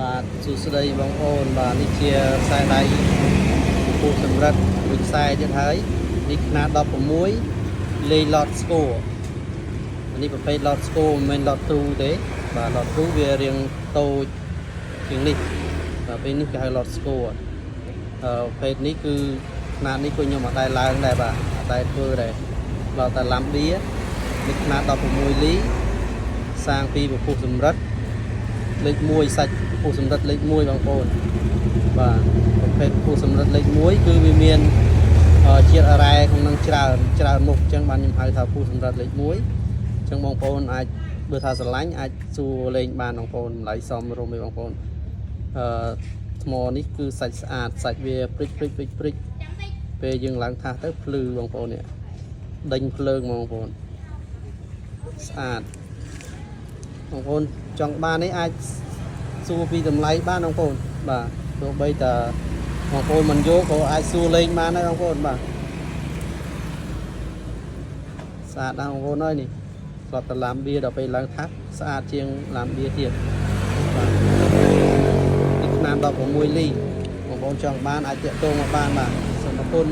បាទសួស្តីបងប្អូនបាទនេះជាខ្សែដៃពូសម្រិតមួយខ្សែទៀតហើយនេះຂະຫນាត16លេខឡតស្គរនេះប្រភេទឡតស្គរមិនមែនឡតទ្រូទេបាទឡតទ្រូវារាងតូចជាងនេះបាទពេលនេះគេហៅឡតស្គរប្រភេទនេះគឺຂະຫນាតនេះគឺខ្ញុំអត់ដែលឡើងដែរបាទអត់ដែលធ្វើដែរឡតតែឡាំបៀនេះຂະຫນាត16លីសាងពីពពុះសម្រិតលេខ1សាច់ពពុះសម្រិតលេខ1បងប្អូនបាទប្រភេទពពុះសម្រិតលេខ1គឺវាមានជាតិអរ៉ែក្នុងនឹងច្រើនមុខអញ្ចឹងបានខ្ញុំហៅថាពពុះសម្រិតលេខ1អញ្ចឹងបងប្អូនអាចបើថាស្រឡាញ់អាចសួរលេងបានបងប្អូនម្ល៉េះសមរម្យឯបងប្អូនថ្មនេះគឺសាច់ស្អាតសាច់វាព្រិចពេលយើងឡើងថាសទៅភ្លឺបងប្អូននេះដេញភ្លើងបងប្អូនស្អាតបងប្អូនចង់បាននេះអាចសួរពីតម្លៃបានបងប្អូនបាទទោះបីតាបងប្អូនមិនយកក៏អាចសួរលេងបានដែរបងប្អូនបាទស្អាតណាស់បងប្អូនអើយនេះស្លុតតឡាំបៀដល់ពេលឡើងថាសស្អាតជាងឡាំបៀទៀតបាទនេះຂະຫນាត16លីបងប្អូនចង់បានអាចតាក់ទងមកបានបាទសូមអរគុណ